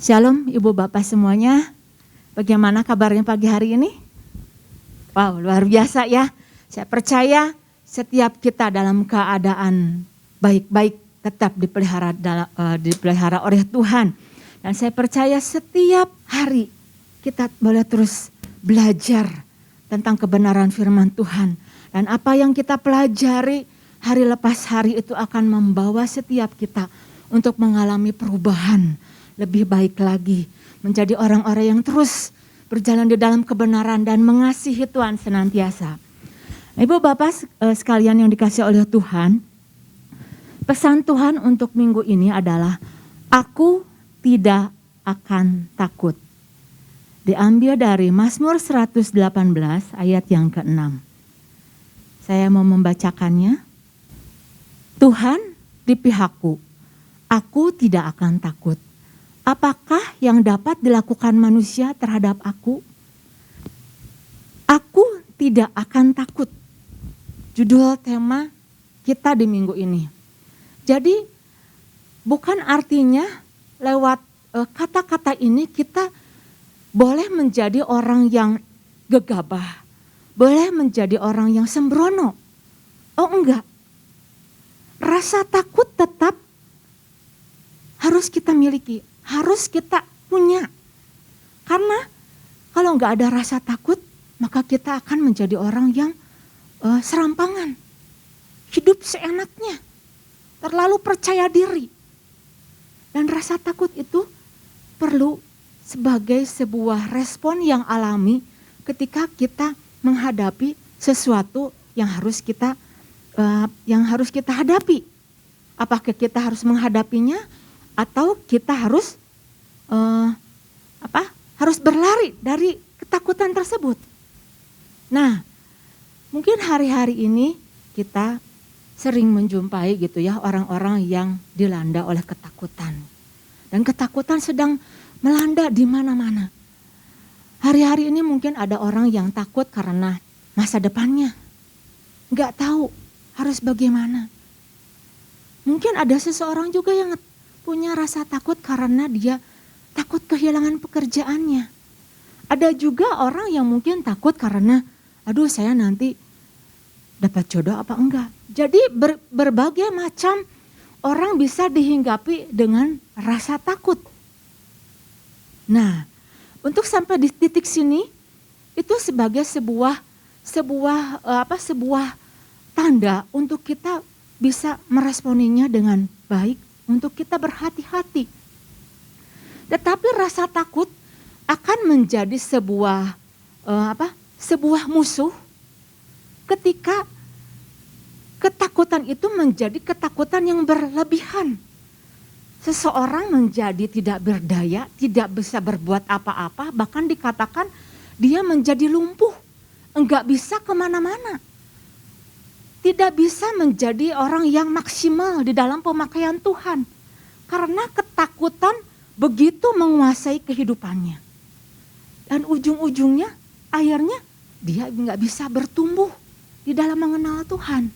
Shalom Ibu Bapak semuanya, bagaimana kabarnya pagi hari ini? Wow, luar biasa ya. Saya percaya setiap kita dalam keadaan baik-baik tetap dipelihara oleh Tuhan. Dan saya percaya setiap hari kita boleh terus belajar tentang kebenaran firman Tuhan. Dan apa yang kita pelajari hari lepas hari itu akan membawa setiap kita untuk mengalami perubahan lebih baik lagi, menjadi orang-orang yang terus berjalan di dalam kebenaran dan mengasihi Tuhan senantiasa. Ibu Bapak sekalian yang dikasihi oleh Tuhan, pesan Tuhan untuk minggu ini adalah aku tidak akan takut. Diambil dari Mazmur 118 ayat yang ke-6. Saya mau membacakannya. Tuhan di pihakku, aku tidak akan takut. Apakah yang dapat dilakukan manusia terhadap aku? Aku tidak akan takut. Judul tema kita di minggu ini. Jadi bukan artinya lewat kata-kata ini kita boleh menjadi orang yang gegabah. Boleh menjadi orang yang sembrono. Oh enggak. Rasa takut tetap harus kita miliki. Harus kita punya. Karena kalau enggak ada rasa takut, maka kita akan menjadi orang yang serampangan. Hidup seenaknya. Terlalu percaya diri. Dan rasa takut itu perlu sebagai sebuah respon yang alami ketika kita menghadapi sesuatu yang harus kita hadapi. Apakah kita harus menghadapinya atau kita harus harus berlari dari ketakutan tersebut. Nah, mungkin hari-hari ini kita sering menjumpai gitu ya orang-orang yang dilanda oleh ketakutan. Dan ketakutan sedang melanda di mana-mana. Hari-hari ini mungkin ada orang yang takut karena masa depannya. Enggak tahu harus bagaimana. Mungkin ada seseorang juga yang punya rasa takut karena dia takut kehilangan pekerjaannya. Ada juga orang yang mungkin takut karena aduh saya nanti dapat jodoh apa enggak. Jadi berbagai macam orang bisa dihinggapi dengan rasa takut. Nah, untuk sampai di titik sini itu sebagai sebuah tanda untuk kita bisa meresponinya dengan baik, untuk kita berhati-hati. Tetapi rasa takut akan menjadi sebuah musuh ketika ketakutan itu menjadi ketakutan yang berlebihan. Seseorang menjadi tidak berdaya, tidak bisa berbuat apa-apa, bahkan dikatakan dia menjadi lumpuh, enggak bisa kemana-mana. Tidak bisa menjadi orang yang maksimal di dalam pemakaian Tuhan. Karena ketakutan begitu menguasai kehidupannya. Dan ujung-ujungnya akhirnya dia enggak bisa bertumbuh di dalam mengenal Tuhan.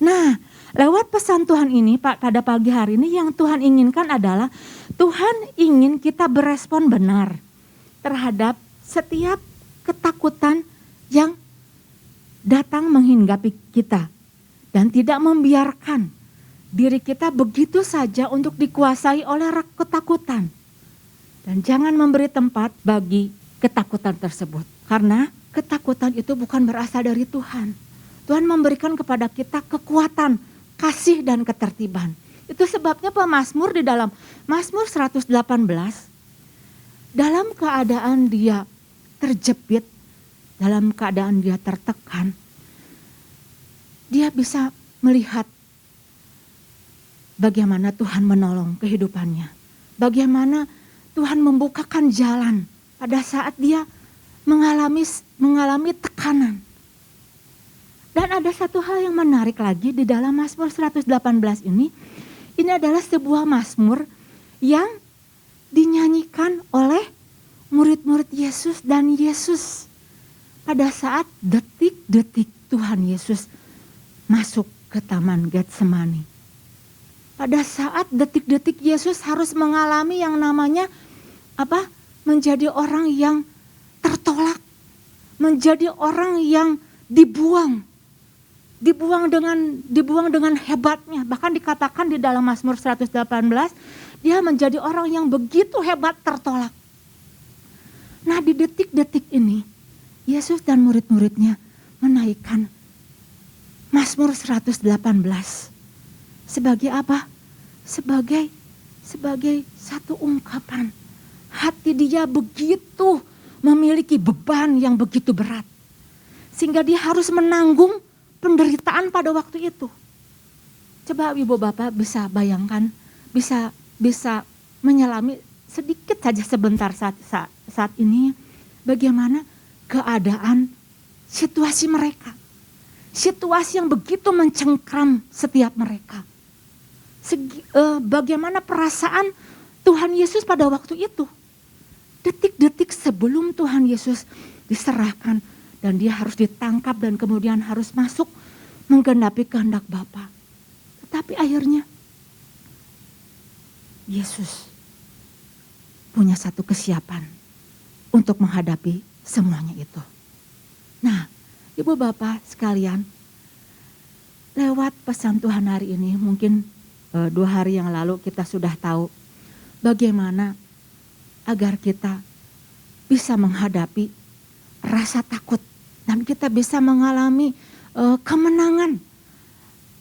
Nah, lewat pesan Tuhan ini pada pagi hari ini yang Tuhan inginkan adalah Tuhan ingin kita berespon benar terhadap setiap ketakutan yang datang menghinggapi kita dan tidak membiarkan diri kita begitu saja untuk dikuasai oleh ketakutan. Dan jangan memberi tempat bagi ketakutan tersebut karena ketakutan itu bukan berasal dari Tuhan. Tuhan memberikan kepada kita kekuatan, kasih dan ketertiban. Itu sebabnya pemazmur di dalam Mazmur 118 dalam keadaan dia terjepit, dalam keadaan dia tertekan, dia bisa melihat bagaimana Tuhan menolong kehidupannya. Bagaimana Tuhan membukakan jalan pada saat dia mengalami tekanan. Dan ada satu hal yang menarik lagi di dalam Mazmur 118 ini. Ini adalah sebuah mazmur yang dinyanyikan oleh murid-murid Yesus dan Yesus. Pada saat detik-detik Tuhan Yesus masuk ke Taman Getsemani. Pada saat detik-detik Yesus harus mengalami yang namanya menjadi orang yang tertolak, menjadi orang yang dibuang dengan hebatnya. Bahkan dikatakan di dalam Mazmur 118, dia menjadi orang yang begitu hebat tertolak. Nah, di detik-detik ini Yesus dan murid-muridnya menaikkan Mazmur 118 sebagai apa? Sebagai satu ungkapan. Hati dia begitu memiliki beban yang begitu berat. Sehingga dia harus menanggung penderitaan pada waktu itu. Coba Ibu Bapak bisa bayangkan, bisa menyelami sedikit saja sebentar saat ini bagaimana keadaan situasi mereka. Situasi yang begitu mencengkram setiap mereka. Bagaimana perasaan Tuhan Yesus pada waktu itu. Detik-detik sebelum Tuhan Yesus diserahkan dan dia harus ditangkap dan kemudian harus masuk menggenapi kehendak Bapa. Tetapi akhirnya Yesus punya satu kesiapan untuk menghadapi semuanya itu. Nah, Ibu Bapak sekalian, lewat pesan Tuhan hari ini mungkin 2 hari yang lalu kita sudah tahu bagaimana agar kita bisa menghadapi rasa takut dan kita bisa mengalami kemenangan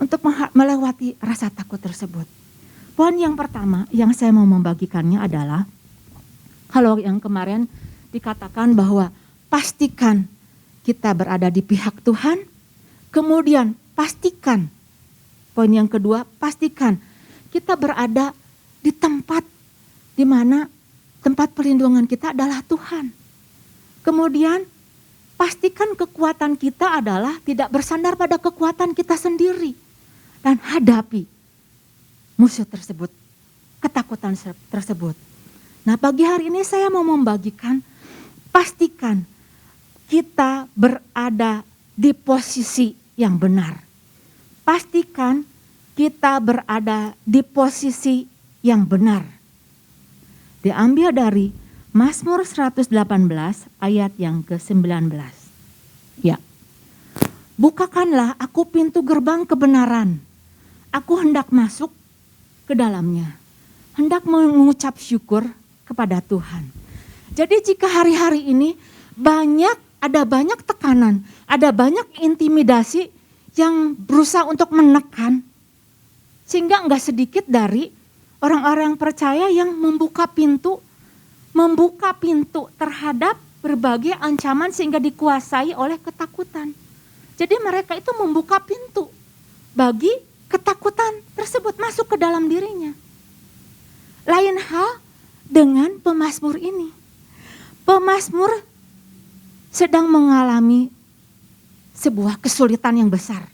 untuk melewati rasa takut tersebut. Poin yang pertama yang saya mau membagikannya adalah kalau yang kemarin dikatakan bahwa pastikan kita berada di pihak Tuhan, kemudian pastikan, poin yang kedua, pastikan kita berada di tempat di mana tempat perlindungan kita adalah Tuhan. Kemudian pastikan kekuatan kita adalah tidak bersandar pada kekuatan kita sendiri. Dan hadapi musuh tersebut, ketakutan tersebut. Nah, pagi hari ini saya mau membagikan, pastikan kita berada di posisi yang benar. Pastikan kita berada di posisi yang benar. Diambil dari Mazmur 118 ayat yang ke-19. Ya. Bukakanlah aku pintu gerbang kebenaran. Aku hendak masuk ke dalamnya. Hendak mengucap syukur kepada Tuhan. Jadi jika hari-hari ini ada banyak tekanan, ada banyak intimidasi yang berusaha untuk menekan, sehingga enggak sedikit dari orang-orang percaya yang membuka pintu terhadap berbagai ancaman sehingga dikuasai oleh ketakutan. Jadi mereka itu membuka pintu bagi ketakutan tersebut masuk ke dalam dirinya. Lain hal dengan pemazmur ini. Pemazmur sedang mengalami sebuah kesulitan yang besar.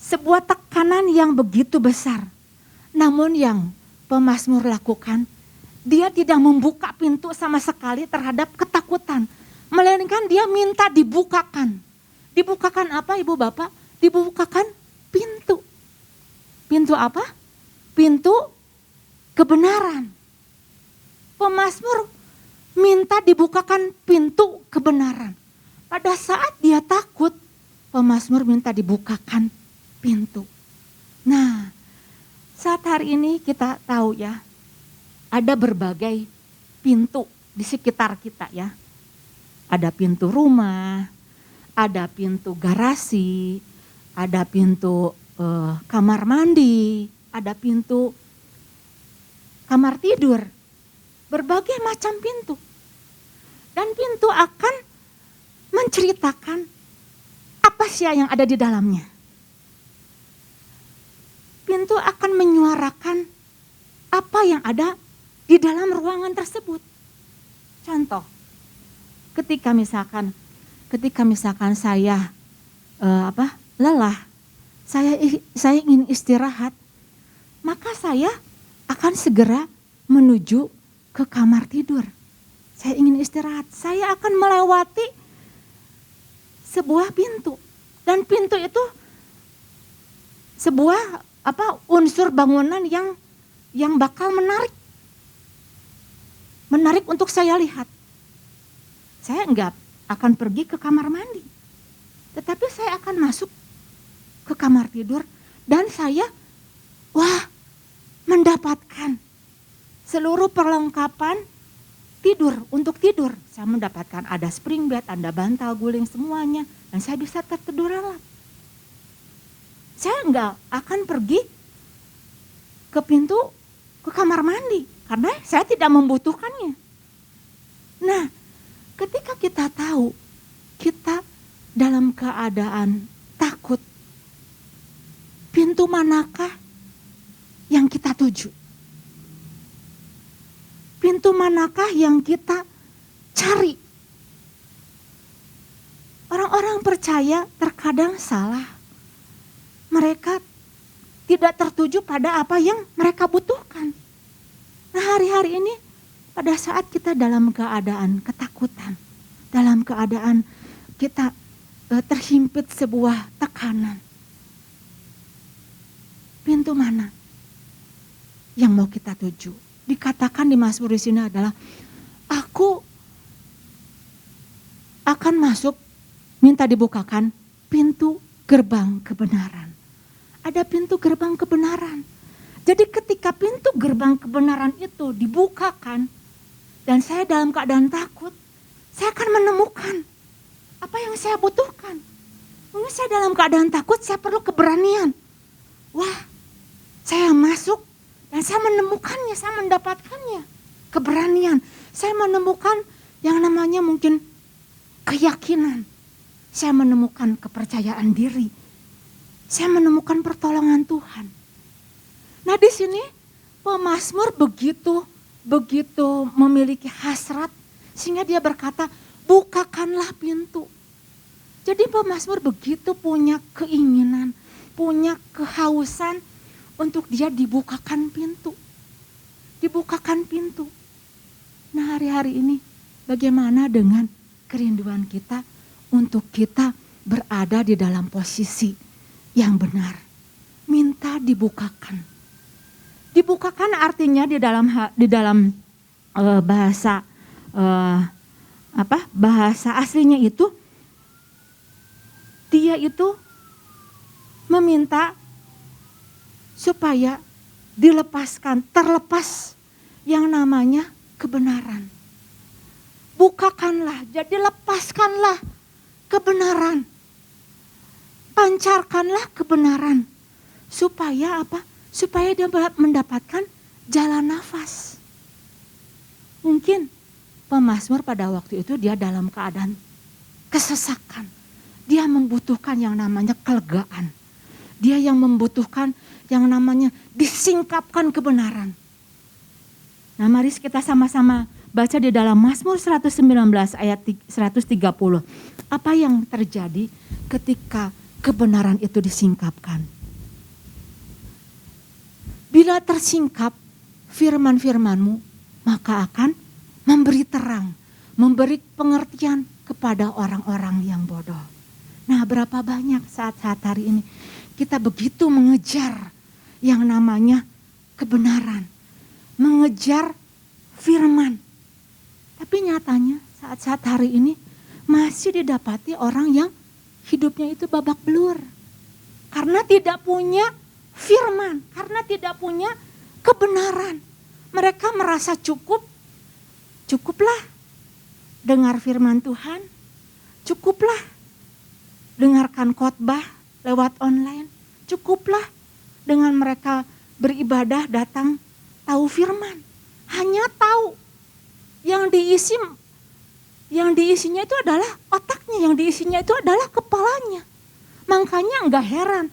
Sebuah tekanan yang begitu besar. Namun yang pemazmur lakukan, dia tidak membuka pintu sama sekali terhadap ketakutan. Melainkan dia minta dibukakan. Dibukakan apa Ibu Bapak? Dibukakan pintu. Pintu apa? Pintu kebenaran. Pemazmur minta dibukakan pintu kebenaran. Pada saat dia takut, pemazmur minta dibukakan pintu. Nah, saat hari ini kita tahu ya, ada berbagai pintu di sekitar kita ya. Ada pintu rumah, ada pintu garasi, ada pintu kamar mandi, ada pintu kamar tidur. Berbagai macam pintu. Dan pintu akan menceritakan apa sih yang ada di dalamnya. Pintu akan menyuarakan apa yang ada di dalam ruangan tersebut. Contoh, ketika misalkan saya lelah, saya ingin istirahat, maka saya akan segera menuju ke kamar tidur. Saya ingin istirahat, saya akan melewati sebuah pintu. Dan pintu itu sebuah unsur bangunan yang bakal menarik. menarik untuk saya lihat. Saya enggak akan pergi ke kamar mandi. Tetapi saya akan masuk ke kamar tidur dan saya mendapatkan seluruh perlengkapan tidur untuk tidur. Saya mendapatkan ada spring bed, ada bantal guling semuanya dan saya bisa tertidur lelap. Saya enggak akan pergi ke pintu ke kamar mandi karena saya tidak membutuhkannya. Nah, ketika kita tahu kita dalam keadaan takut, pintu manakah yang kita tuju? Pintu manakah yang kita cari? Orang-orang percaya terkadang salah. Mereka tidak tertuju pada apa yang mereka butuhkan. Nah, hari-hari ini pada saat kita dalam keadaan ketakutan, dalam keadaan kita terhimpit sebuah tekanan, pintu mana yang mau kita tuju? Dikatakan di Mazmur di sini adalah, aku akan masuk, minta dibukakan pintu gerbang kebenaran. Ada pintu gerbang kebenaran. Jadi ketika pintu gerbang kebenaran itu dibukakan dan saya dalam keadaan takut, saya akan menemukan apa yang saya butuhkan. Mungkin saya dalam keadaan takut, saya perlu keberanian. Saya masuk dan saya menemukannya, saya mendapatkannya. Keberanian, saya menemukan yang namanya mungkin keyakinan. Saya menemukan kepercayaan diri. Saya menemukan pertolongan Tuhan. Nah, di sini pemazmur begitu memiliki hasrat sehingga dia berkata, bukakanlah pintu. Jadi pemazmur begitu punya keinginan, punya kehausan untuk dia dibukakan pintu. Dibukakan pintu. Nah, hari-hari ini bagaimana dengan kerinduan kita untuk kita berada di dalam posisi yang benar? Minta dibukakan. Dibukakan artinya di dalam bahasa bahasa aslinya itu, dia itu meminta supaya dilepaskan, terlepas yang namanya kebenaran. Bukakanlah, jadi lepaskanlah kebenaran. Pancarkanlah kebenaran. Supaya apa? Supaya dia mendapatkan jalan nafas. Mungkin pemazmur pada waktu itu dia dalam keadaan kesesakan. Dia membutuhkan yang namanya kelegaan. Dia yang membutuhkan yang namanya disingkapkan kebenaran. Nah, mari kita sama-sama baca di dalam Mazmur 119 ayat 130. Apa yang terjadi ketika kebenaran itu disingkapkan? Bila tersingkap firman-firman-Mu, maka akan memberi terang, memberi pengertian kepada orang-orang yang bodoh. Nah, berapa banyak saat-saat hari ini kita begitu mengejar yang namanya kebenaran, mengejar firman. Tapi nyatanya saat-saat hari ini masih didapati orang yang hidupnya itu babak belur. Karena tidak punya firman, karena tidak punya kebenaran. Mereka merasa cukuplah dengar firman Tuhan, cukuplah dengarkan khotbah lewat online, cukuplah dengan mereka beribadah datang tahu firman. Hanya tahu yang diisinya itu adalah otaknya, yang diisinya itu adalah kepalanya. Makanya enggak heran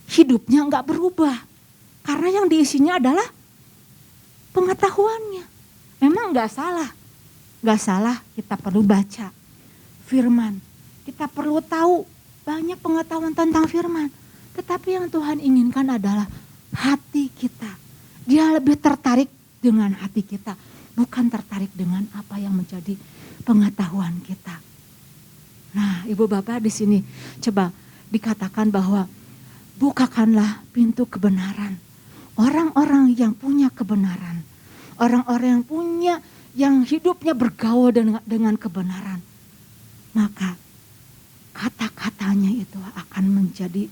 hidupnya enggak berubah. Karena yang diisinya adalah pengetahuannya. Memang enggak salah kita perlu baca firman. Kita perlu tahu banyak pengetahuan tentang firman. Tetapi yang Tuhan inginkan adalah hati kita. Dia lebih tertarik dengan hati kita, bukan tertarik dengan apa yang menjadi pengetahuan kita. Nah, Ibu Bapak di sini coba dikatakan bahwa bukakanlah pintu kebenaran. Orang-orang yang punya kebenaran, orang-orang yang punya yang hidupnya bergaul dengan kebenaran, maka kata-katanya itu akan menjadi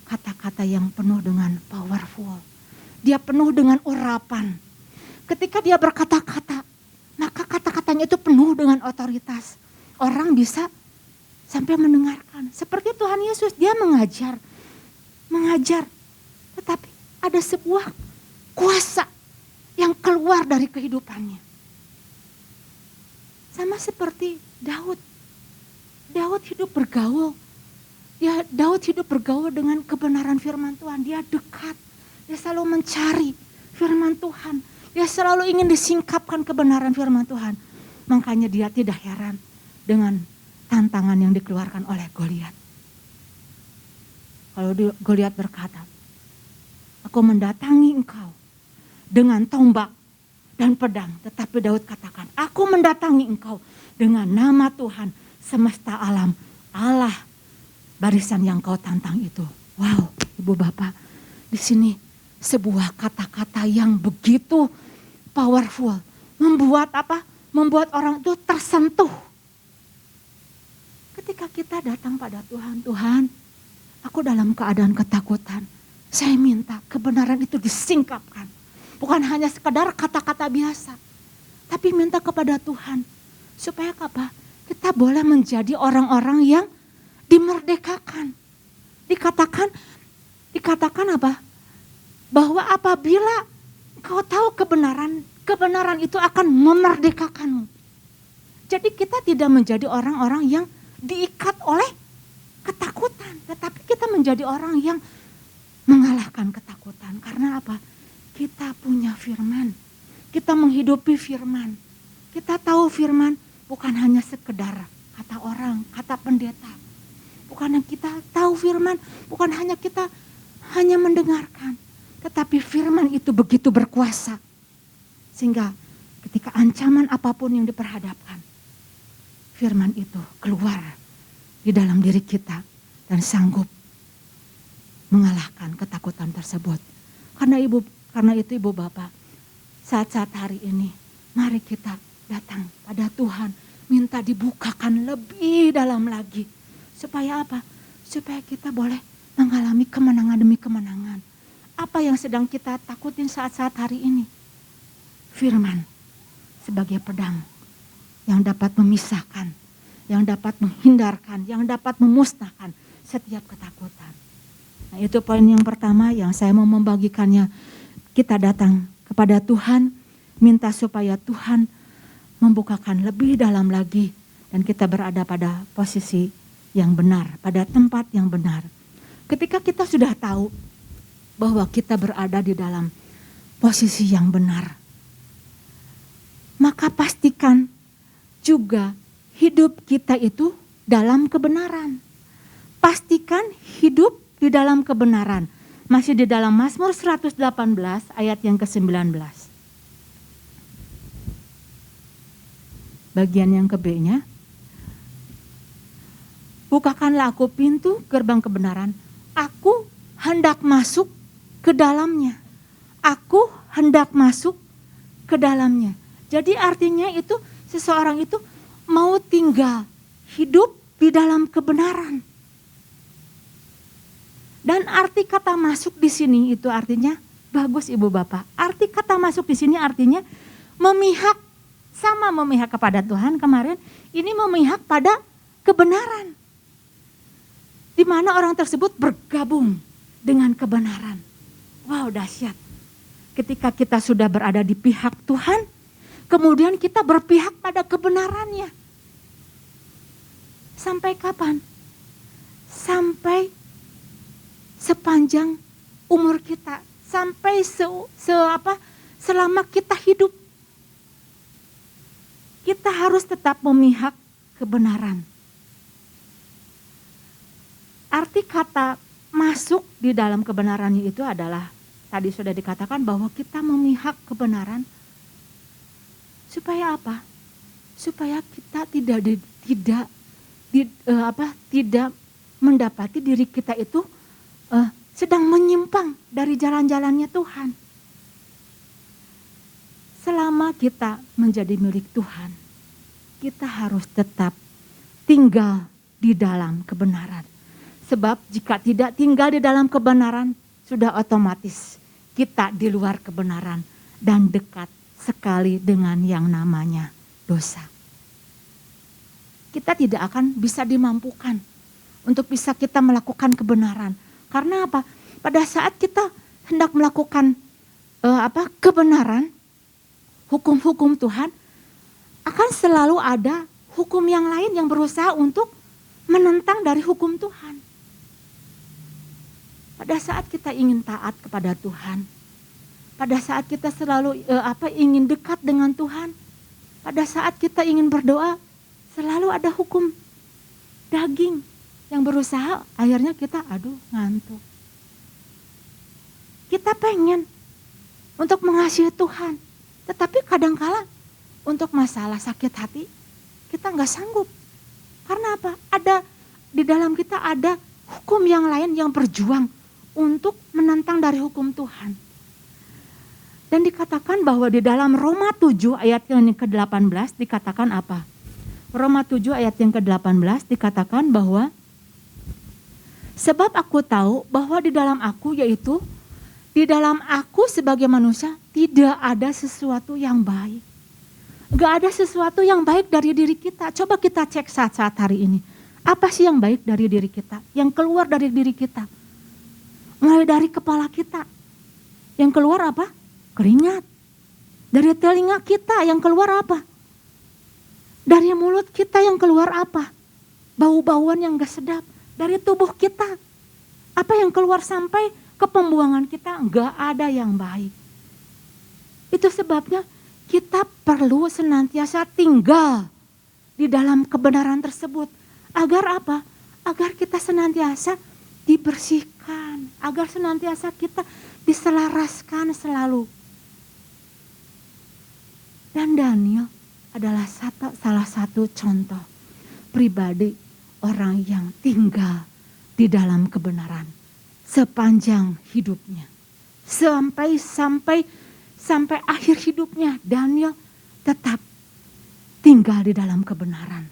kata-kata yang penuh dengan powerful. Dia penuh dengan urapan. Ketika dia berkata-kata, maka kata-katanya itu penuh dengan otoritas. Orang bisa sampai mendengarkan. Seperti Tuhan Yesus, dia mengajar. Tetapi ada sebuah kuasa yang keluar dari kehidupannya. Sama seperti Daud. Daud hidup bergaul. Daud hidup bergaul dengan kebenaran firman Tuhan. Dia dekat. Dia selalu mencari firman Tuhan. Dia selalu ingin disingkapkan kebenaran firman Tuhan. Makanya dia tidak heran dengan tantangan yang dikeluarkan oleh Goliat. Kalau Goliat berkata, aku mendatangi engkau dengan tombak dan pedang. Tetapi Daud katakan, aku mendatangi engkau dengan nama Tuhan semesta alam, Allah barisan yang kau tantang itu. Wow, Ibu Bapak, di sini sebuah kata-kata yang begitu powerful. Membuat apa? Membuat orang itu tersentuh. Ketika kita datang pada Tuhan, Tuhan, aku dalam keadaan ketakutan. Saya minta kebenaran itu disingkapkan. Bukan hanya sekedar kata-kata biasa. Tapi minta kepada Tuhan. Supaya apa? Kita boleh menjadi orang-orang yang dimerdekakan. Dikatakan apa? Bahwa apabila kau tahu kebenaran itu akan memerdekakanmu. Jadi kita tidak menjadi orang-orang yang diikat oleh ketakutan. Tetapi kita menjadi orang yang mengalahkan ketakutan. Karena apa? Kita punya firman. Kita menghidupi firman. Kita tahu firman bukan hanya sekedar kata orang, kata pendeta. Bukan yang kita tahu firman, bukan hanya kita hanya mendengarkan. Tetapi firman itu begitu berkuasa. Sehingga ketika ancaman apapun yang diperhadapkan, firman itu keluar di dalam diri kita dan sanggup mengalahkan ketakutan tersebut. Karena itu Ibu Bapak, saat-saat hari ini mari kita datang pada Tuhan, minta dibukakan lebih dalam lagi. Supaya apa? Supaya kita boleh mengalami kemenangan demi kemenangan. Apa yang sedang kita takutin saat-saat hari ini? Firman sebagai pedang yang dapat memisahkan, yang dapat menghindarkan, yang dapat memusnahkan setiap ketakutan. Nah, itu poin yang pertama yang saya mau membagikannya. Kita datang kepada Tuhan, minta supaya Tuhan membukakan lebih dalam lagi dan kita berada pada posisi yang benar, pada tempat yang benar. Ketika kita sudah tahu bahwa kita berada di dalam posisi yang benar, maka pastikan juga hidup kita itu dalam kebenaran. Pastikan hidup di dalam kebenaran. Masih di dalam Mazmur 118 ayat yang ke-19. Bagian yang ke-B-nya. Bukakanlah aku pintu gerbang kebenaran. Aku hendak masuk ke dalamnya. Aku hendak masuk ke dalamnya. Jadi artinya itu seseorang itu mau tinggal hidup di dalam kebenaran. Dan arti kata masuk di sini itu artinya bagus Ibu Bapak. Arti kata masuk di sini artinya memihak, sama memihak kepada Tuhan kemarin, ini memihak pada kebenaran. Di mana orang tersebut bergabung dengan kebenaran. Wow, dahsyat. Ketika kita sudah berada di pihak Tuhan, kemudian kita berpihak pada kebenarannya. Sampai kapan? Sampai sepanjang umur kita. Sampai selama kita hidup. Kita harus tetap memihak kebenaran. Arti kata masuk di dalam kebenarannya itu adalah, tadi sudah dikatakan bahwa kita memihak kebenaran. Supaya apa? Supaya kita tidak mendapati diri kita itu sedang menyimpang dari jalan-jalannya Tuhan. Selama selama kita menjadi milik Tuhan, kita harus tetap tinggal di dalam kebenaran. Sebab jika tidak tinggal di dalam kebenaran, sudah otomatis kita di luar kebenaran dan dekat sekali dengan yang namanya dosa. Kita tidak akan bisa dimampukan untuk bisa kita melakukan kebenaran. Karena apa? Pada saat kita hendak melakukan kebenaran, hukum-hukum Tuhan, akan selalu ada hukum yang lain yang berusaha untuk menentang dari hukum Tuhan. Pada saat kita ingin taat kepada Tuhan, pada saat kita selalu ingin dekat dengan Tuhan, pada saat kita ingin berdoa, selalu ada hukum daging yang berusaha, akhirnya kita ngantuk. Kita pengen untuk mengasihi Tuhan, tetapi kadangkala untuk masalah sakit hati kita nggak sanggup. Karena apa? Di dalam kita ada hukum yang lain yang berjuang untuk menentang dari hukum Tuhan. Dan dikatakan bahwa di dalam Roma 7 ayat yang ke-18 dikatakan apa? Roma 7 ayat yang ke-18 dikatakan bahwa sebab aku tahu bahwa di dalam aku, yaitu di dalam aku sebagai manusia, tidak ada sesuatu yang baik. Gak ada sesuatu yang baik dari diri kita. Coba kita cek saat-saat hari ini. Apa sih yang baik dari diri kita? Yang keluar dari diri kita. Mulai dari kepala kita. Yang keluar apa? Keringat. Dari telinga kita yang keluar apa? Dari mulut kita yang keluar apa? Bau-bauan yang gak sedap. Dari tubuh kita. Apa yang keluar sampai ke pembuangan kita? Gak ada yang baik. Itu sebabnya kita perlu senantiasa tinggal di dalam kebenaran tersebut. Agar apa? Agar kita senantiasa dibersihkan. Agar senantiasa kita diselaraskan selalu. Dan Daniel adalah salah satu contoh pribadi orang yang tinggal di dalam kebenaran sepanjang hidupnya. Sampai akhir hidupnya Daniel tetap tinggal di dalam kebenaran.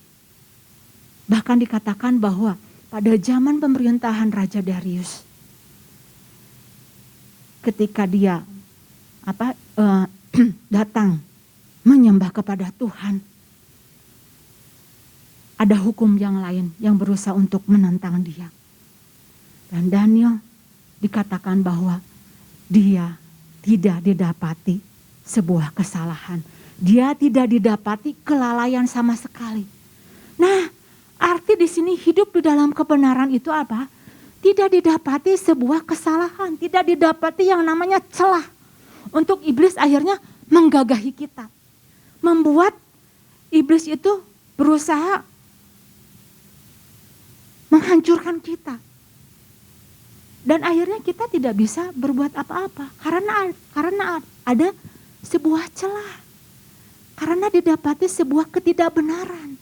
Bahkan dikatakan bahwa pada zaman pemerintahan Raja Darius, ketika dia datang menyembah kepada Tuhan, ada hukum yang lain yang berusaha untuk menentang dia. Dan Daniel dikatakan bahwa dia tidak didapati sebuah kesalahan. Dia tidak didapati kelalaian sama sekali. Nah, arti di sini hidup di dalam kebenaran itu apa? Tidak didapati sebuah kesalahan, tidak didapati yang namanya celah untuk iblis akhirnya menggagahi kita. Membuat iblis itu berusaha menghancurkan kita. Dan akhirnya kita tidak bisa berbuat apa-apa karena ada sebuah celah. Karena didapati sebuah ketidakbenaran.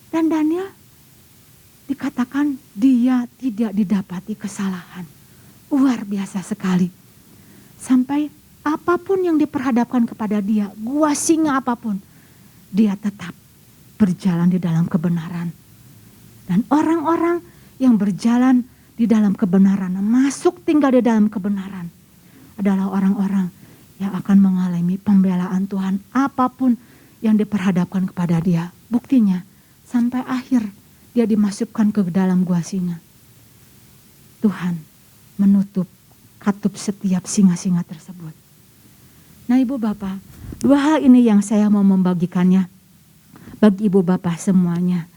Dan Daniel dikatakan dia tidak didapati kesalahan. Luar biasa sekali. Sampai apapun yang diperhadapkan kepada dia, gua singa apapun, dia tetap berjalan di dalam kebenaran. Dan orang-orang yang berjalan di dalam kebenaran, masuk tinggal di dalam kebenaran, adalah orang-orang yang akan mengalami pembelaan Tuhan apapun yang diperhadapkan kepada dia. Buktinya sampai akhir dia dimasukkan ke dalam gua singa. Tuhan menutup katup setiap singa-singa tersebut. Nah Ibu Bapak, dua hal ini yang saya mau membagikannya bagi Ibu Bapak semuanya.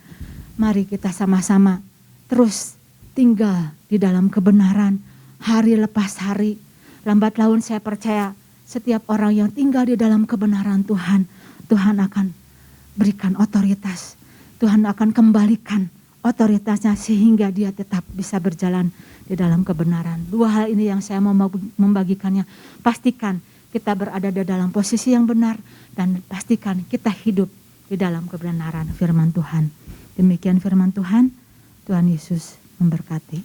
Mari kita sama-sama terus tinggal di dalam kebenaran hari lepas hari. Lambat laun saya percaya setiap orang yang tinggal di dalam kebenaran Tuhan, Tuhan akan berikan otoritas. Tuhan akan kembalikan otoritasnya sehingga dia tetap bisa berjalan di dalam kebenaran. Dua hal ini yang saya mau membagikannya. Pastikan kita berada di dalam posisi yang benar dan pastikan kita hidup di dalam kebenaran firman Tuhan. Demikian firman Tuhan, Tuhan Yesus memberkati.